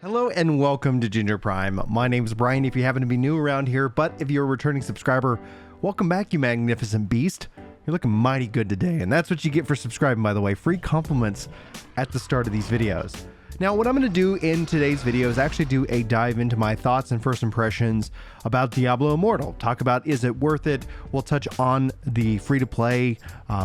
Hello and welcome to Ginger Prime. My name is Brian if you happen to be new around here, but if you're a returning subscriber, welcome back, you magnificent beast. You're looking mighty good today, and that's what you get for subscribing, by the way. Free compliments at the start of these videos. Now, what I'm going to do in today's video is actually do a dive into my thoughts and first impressions about Diablo Immortal. Talk about, is it worth it? We'll touch on the free-to-play,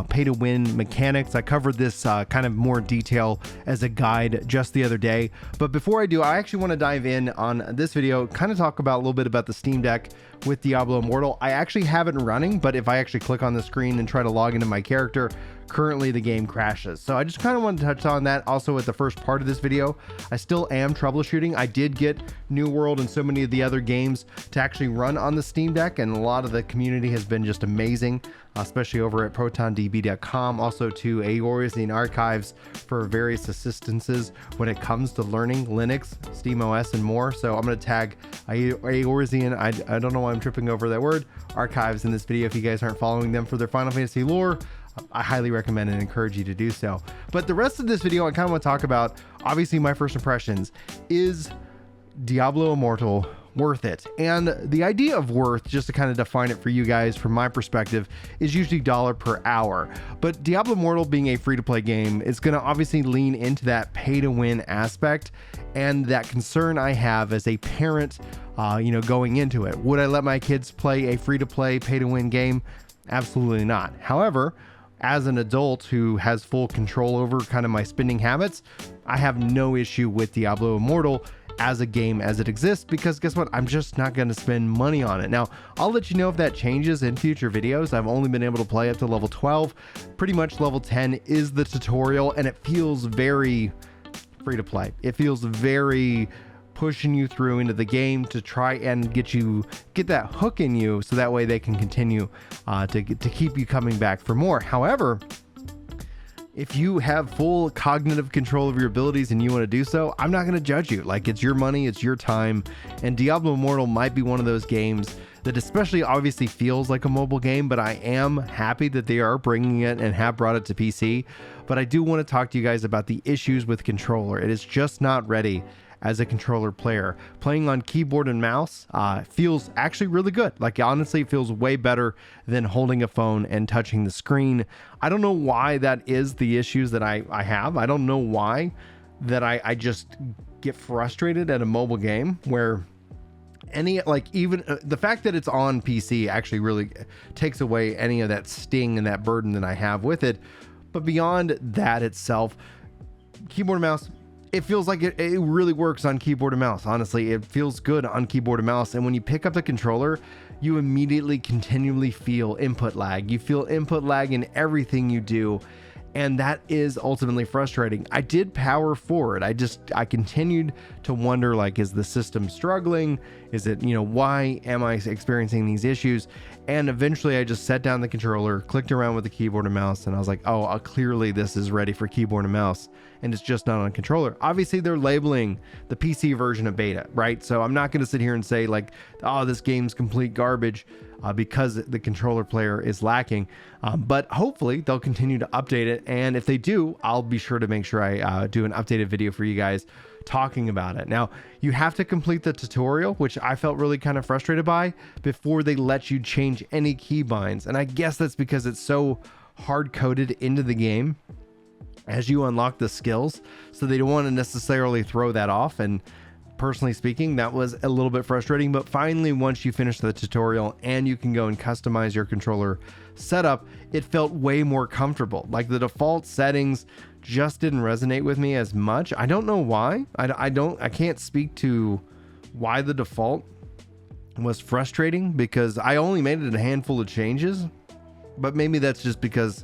pay-to-win mechanics. I covered this kind of more detail as a guide just the other day. But before I do, I actually want to dive in on this video, kind of talk about a little bit about the Steam Deck with Diablo Immortal. I actually have it running, but if I actually click on the screen and try to log into my character, currently the game crashes. So I just kind of wanted to touch on that also at the first part of this video. I still am troubleshooting. I did get New World and so many of the other games to actually run on the Steam Deck, and a lot of the community has been just amazing, especially over at protondb.com, also to Eorzean Archives for various assistances when it comes to learning Linux, SteamOS, and more. So I'm going to tag Eorzean, I don't know why I'm tripping over that word, Archives in this video if you guys aren't following them for their Final Fantasy lore. I highly recommend and encourage you to do so. But the rest of this video, I kind of want to talk about, obviously, my first impressions. Is Diablo Immortal worth it? And the idea of worth, just to kind of define it for you guys from my perspective, is usually $1 per hour. But Diablo Immortal being a free-to-play game, it's going to obviously lean into that pay-to-win aspect and that concern I have as a parent, going into it. Would I let my kids play a free-to-play, pay-to-win game? Absolutely not. However, as an adult who has full control over kind of my spending habits, I have no issue with Diablo Immortal as a game as it exists, because guess what? I'm just not going to spend money on it. Now, I'll let you know if that changes in future videos. I've only been able to play up to level 12. Pretty much level 10 is the tutorial, and it feels very free to play. It feels very pushing you through into the game to try and get that hook in you, so that way they can continue to keep you coming back for more. However, if you have full cognitive control of your abilities and you want to do so, I'm not going to judge you. Like, it's your money, it's your time, and Diablo Immortal might be one of those games that especially obviously feels like a mobile game, but I am happy that they are bringing it and have brought it to PC. But I do want to talk to you guys about the issues with controller. It is just not ready as a controller player. Playing on keyboard and mouse feels actually really good. Like, honestly, it feels way better than holding a phone and touching the screen. I don't know why that is the issues that I have. I don't know why that I just get frustrated at a mobile game where even the fact that it's on PC actually really takes away any of that sting and that burden that I have with it. But beyond that itself, keyboard and mouse, it feels like it really works on keyboard and mouse. Honestly, it feels good on keyboard and mouse. And when you pick up the controller, you immediately continually feel input lag. You feel input lag in everything you do. And that is ultimately frustrating. I did power forward. I continued to wonder, like, is the system struggling? Is it, why am I experiencing these issues? And eventually I just set down the controller, clicked around with the keyboard and mouse, and I was like, oh, clearly this is ready for keyboard and mouse, and it's just not on controller. Obviously they're labeling the PC version of beta, right? So I'm not going to sit here and say like, oh, this game's complete garbage because the controller player is lacking. But hopefully they'll continue to update it. And if they do, I'll be sure to make sure I do an updated video for you guys talking about it. Now, you have to complete the tutorial, which I felt really kind of frustrated by, before they let you change any keybinds. And I guess that's because it's so hard-coded into the game as you unlock the skills, so they don't want to necessarily throw that off. And personally speaking, that was a little bit frustrating. But finally, once you finish the tutorial and you can go and customize your controller setup, it felt way more comfortable. Like, the default settings just didn't resonate with me as much. I don't know why. I can't speak to why the default was frustrating, because I only made it a handful of changes, but maybe that's just because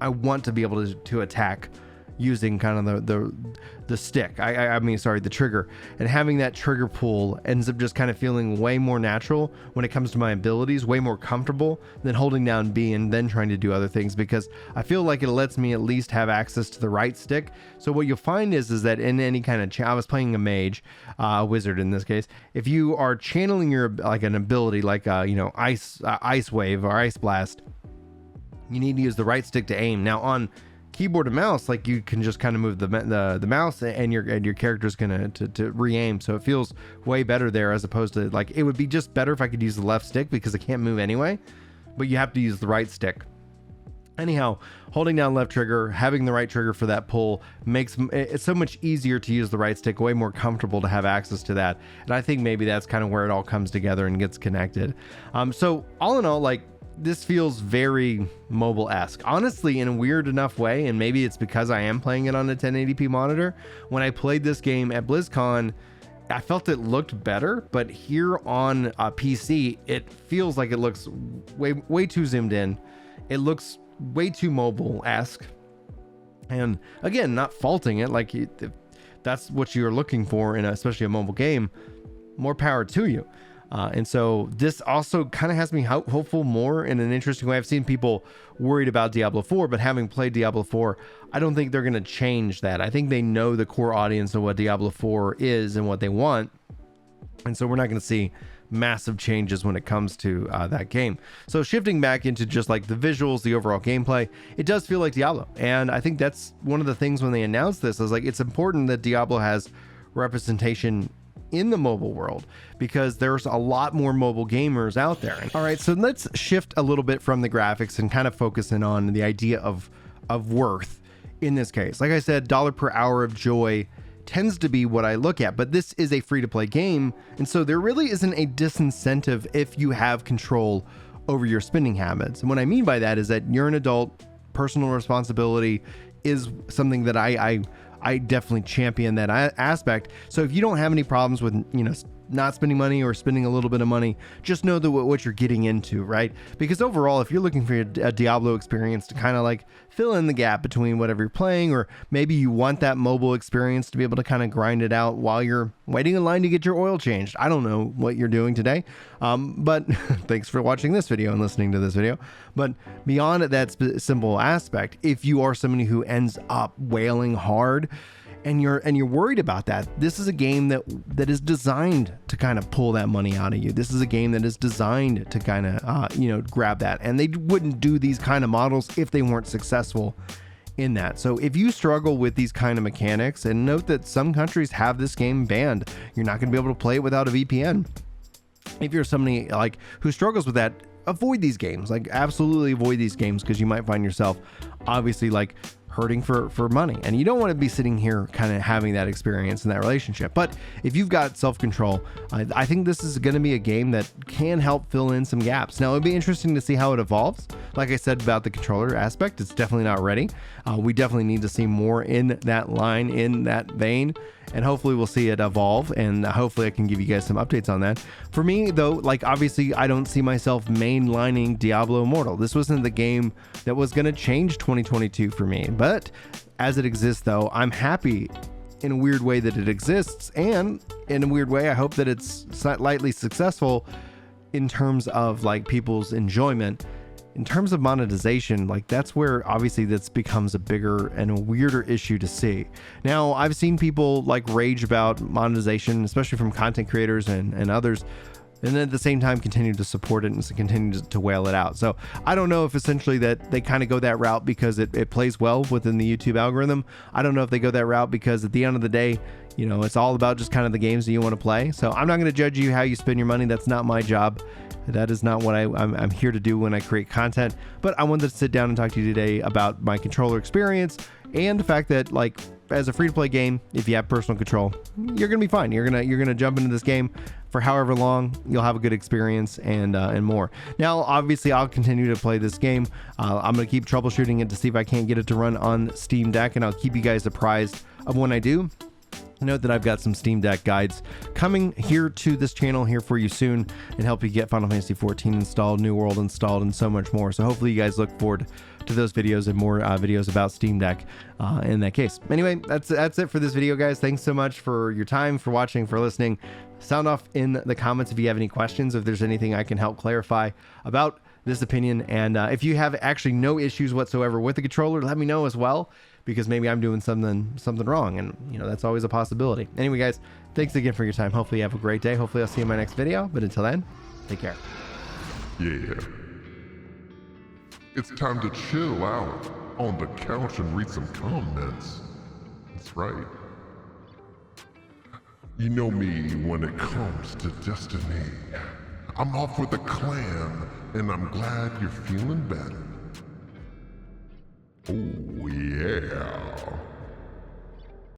I want to be able to attack using kind of the stick. The trigger, and having that trigger pull ends up just kind of feeling way more natural when it comes to my abilities, way more comfortable than holding down B and then trying to do other things, because I feel like it lets me at least have access to the right stick. So what you'll find is that in any kind of I was playing a mage, a wizard in this case, if you are channeling your an ability like ice wave or ice blast, you need to use the right stick to aim. Now on keyboard and mouse, like you can just kind of move the mouse, and your character's gonna to re-aim. So it feels way better there, as opposed to, like, it would be just better if I could use the left stick because I can't move anyway, but you have to use the right stick. Anyhow, holding down left trigger, having the right trigger for that pull makes it so much easier to use the right stick, way more comfortable to have access to that. And I think maybe that's kind of where it all comes together and gets connected. So all in all, like, this feels very mobile-esque, honestly, in a weird enough way. And maybe it's because I am playing it on a 1080p monitor. When I played this game at BlizzCon, I felt it looked better, but here on a PC, it feels like it looks way too zoomed in. It looks way too mobile-esque. And again, not faulting it, like, if that's what you're looking for in especially a mobile game, more power to you. And so this also kind of has me hopeful more in an interesting way. I've seen people worried about Diablo 4, but having played Diablo 4, I don't think they're going to change that. I think they know the core audience of what Diablo 4 is and what they want. And so we're not going to see massive changes when it comes to that game. So shifting back into just like the visuals, the overall gameplay, it does feel like Diablo. And I think that's one of the things when they announced this, I was like, it's important that Diablo has representation in the mobile world, because there's a lot more mobile gamers out there. All right, so let's shift a little bit from the graphics and kind of focus in on the idea of worth in this case. Like I said, dollar per hour of joy tends to be what I look at, but this is a free-to-play game, and so there really isn't a disincentive if you have control over your spending habits. And what I mean by that is that you're an adult, personal responsibility is something that I definitely champion that aspect. So if you don't have any problems with, not spending money or spending a little bit of money, just know that what you're getting into, right? Because overall, if you're looking for a Diablo experience to kind of like fill in the gap between whatever you're playing, or maybe you want that mobile experience to be able to kind of grind it out while you're waiting in line to get your oil changed. I don't know what you're doing today, but thanks for watching this video and listening to this video. But beyond that simple aspect, if you are somebody who ends up wailing hard, and you're worried about that, this is a game that is designed to kind of pull that money out of you. This is a game that is designed to kind of grab that, and they wouldn't do these kind of models if they weren't successful in that. So if you struggle with these kind of mechanics, and note that some countries have this game banned, you're not going to be able to play it without a VPN. If you're somebody like who struggles with that, avoid these games. Like, absolutely avoid these games, because you might find yourself obviously like hurting for money, and you don't want to be sitting here kind of having that experience in that relationship. But if you've got self-control, I think this is going to be a game that can help fill in some gaps. Now, it'd be interesting to see how it evolves. Like I said about the controller aspect, it's definitely not ready. We definitely need to see more in that line, in that vein, and hopefully we'll see it evolve, and hopefully I can give you guys some updates on that. For me though, like, obviously I don't see myself mainlining Diablo Immortal. This wasn't the game that was going to change 2022 for me, but as it exists though, I'm happy in a weird way that it exists, and in a weird way I hope that it's slightly successful in terms of like people's enjoyment. In terms of monetization, like, that's where obviously this becomes a bigger and a weirder issue to see. Now, I've seen people like rage about monetization, especially from content creators and others, and then at the same time continue to support it and continue to whale it out. So I don't know if essentially that they kind of go that route because it plays well within the YouTube algorithm. I don't know if they go that route because at the end of the day, it's all about just kind of the games that you want to play. So I'm not going to judge you how you spend your money. That's not my job. That is not what I'm here to do when I create content. But I wanted to sit down and talk to you today about my controller experience and the fact that, like, as a free-to-play game, if you have personal control, you're gonna be fine. You're gonna jump into this game for however long. You'll have a good experience and more. Now, obviously, I'll continue to play this game. I'm gonna keep troubleshooting it to see if I can't get it to run on Steam Deck, and I'll keep you guys apprised of when I do. Note that I've got some Steam Deck guides coming here to this channel here for you soon, and help you get Final Fantasy 14 installed, New World installed, and so much more. So hopefully you guys look forward to those videos and more videos about Steam Deck in that case. Anyway, that's it for this video, guys. Thanks so much for your time, for watching, for listening. Sound off in the comments if you have any questions, if there's anything I can help clarify about this opinion. And if you have actually no issues whatsoever with the controller, let me know as well, because maybe I'm doing something wrong, and that's always a possibility. Anyway, guys, thanks again for your time. Hopefully you have a great day. Hopefully I'll see you in my next video, but until then, take care. Yeah. It's time to chill out. on the couch and read some comments. That's right. You know me when it comes to destiny. I'm off with the clan, and I'm glad you're feeling better. Oh yeah.